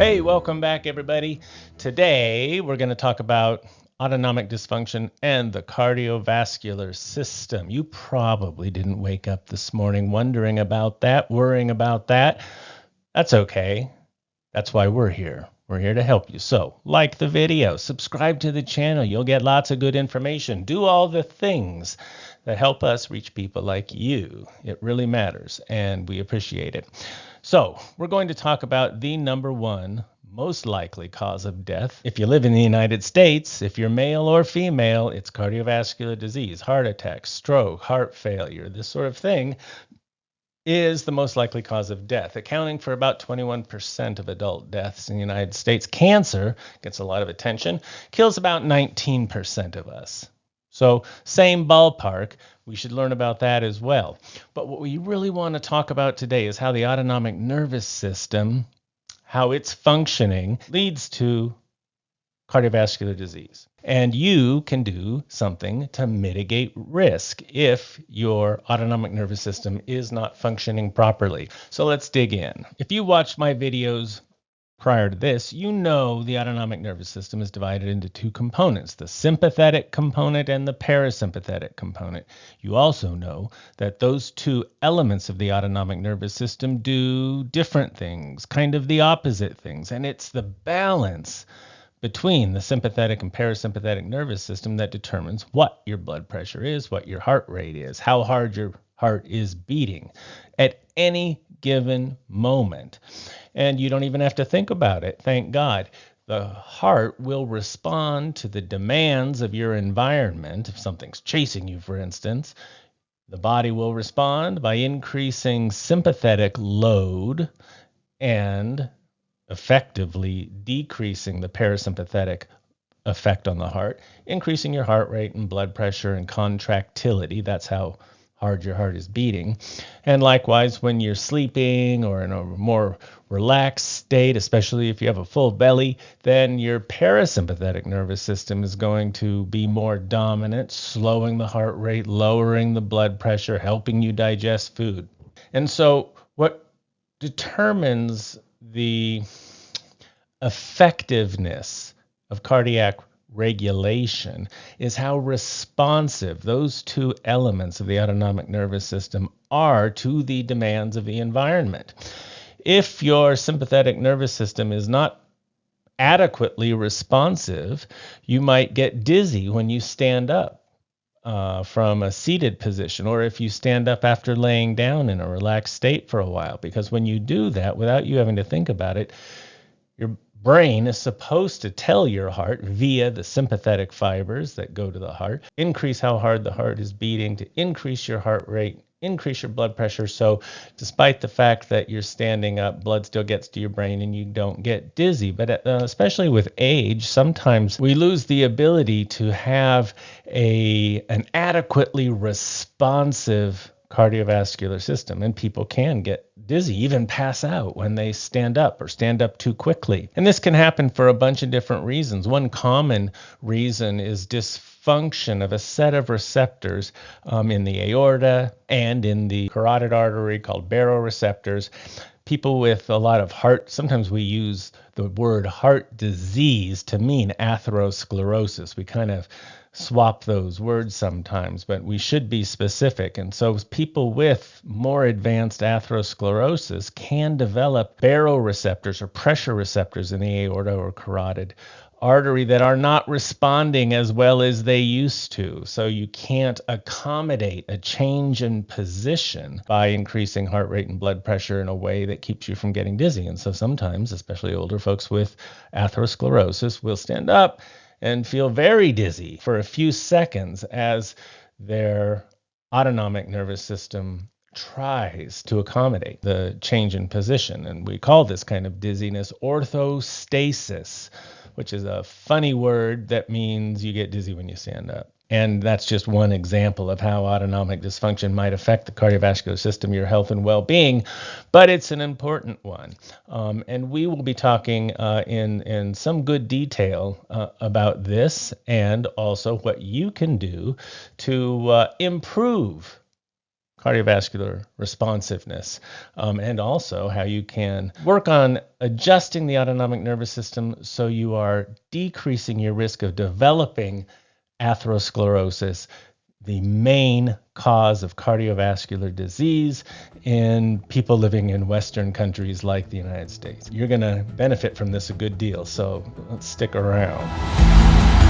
Hey, welcome back, everybody. Today, we're going to talk about autonomic dysfunction and the cardiovascular system. You probably didn't wake up this morning wondering about that, worrying about that. That's okay. That's why we're here. We're here to help you. So, like the video, subscribe to the channel. You'll get lots of good information. Do all the things that help us reach people like you. It really matters, and we appreciate it. So, we're going to talk about the number one most likely cause of death. If you live in the United States, if you're male or female, it's cardiovascular disease, heart attack, stroke, heart failure, this sort of thing is the most likely cause of death, accounting for about 21% of adult deaths in the United States. Cancer gets a lot of attention, kills about 19% of us. So same ballpark, we should learn about that as well. But what we really want to talk about today is how the autonomic nervous system, how it's functioning, leads to cardiovascular disease. And you can do something to mitigate risk if your autonomic nervous system is not functioning properly. So let's dig in. If you watched my videos prior to this, you know the autonomic nervous system is divided into two components, the sympathetic component and the parasympathetic component. You also know that those two elements of the autonomic nervous system do different things, kind of the opposite things, and it's the balance between the sympathetic and parasympathetic nervous system that determines what your blood pressure is, what your heart rate is, how hard your heart is beating at any given moment. And you don't even have to think about it, thank God. The heart will respond to the demands of your environment. If something's chasing you, for instance, the body will respond by increasing sympathetic load and effectively decreasing the parasympathetic effect on the heart, increasing your heart rate and blood pressure and contractility. That's how hard your heart is beating. And likewise, when you're sleeping or in a more relaxed state, especially if you have a full belly, then your parasympathetic nervous system is going to be more dominant, slowing the heart rate, lowering the blood pressure, helping you digest food. And so what determines the effectiveness of cardiac regulation is how responsive those two elements of the autonomic nervous system are to the demands of the environment. If your sympathetic nervous system is not adequately responsive, you might get dizzy when you stand up from a seated position, or if you stand up after laying down in a relaxed state for a while, because when you do that without you having to think about it, your brain is supposed to tell your heart via the sympathetic fibers that go to the heart, increase how hard the heart is beating to increase your heart rate, increase your blood pressure. So despite the fact that you're standing up, blood still gets to your brain and you don't get dizzy. But especially with age, sometimes we lose the ability to have an adequately responsive cardiovascular system, and people can get dizzy, even pass out when they stand up or stand up too quickly. And this can happen for a bunch of different reasons. One common reason is dysfunction of a set of receptors in the aorta and in the carotid artery called baroreceptors. People with a lot of heart, sometimes we use the word heart disease to mean atherosclerosis. We kind of swap those words sometimes, but we should be specific. And so people with more advanced atherosclerosis can develop baroreceptors or pressure receptors in the aorta or carotid artery that are not responding as well as they used to. So you can't accommodate a change in position by increasing heart rate and blood pressure in a way that keeps you from getting dizzy. And so sometimes, especially older folks with atherosclerosis, will stand up and feel very dizzy for a few seconds as their autonomic nervous system tries to accommodate the change in position. And we call this kind of dizziness orthostasis, which is a funny word that means you get dizzy when you stand up. And that's just one example of how autonomic dysfunction might affect the cardiovascular system, your health and well-being, but it's an important one. And we will be talking in some good detail about this, and also what you can do to improve cardiovascular responsiveness, and also how you can work on adjusting the autonomic nervous system so you are decreasing your risk of developing atherosclerosis, the main cause of cardiovascular disease in people living in Western countries like the United States. You're going to benefit from this a good deal, so let's stick around.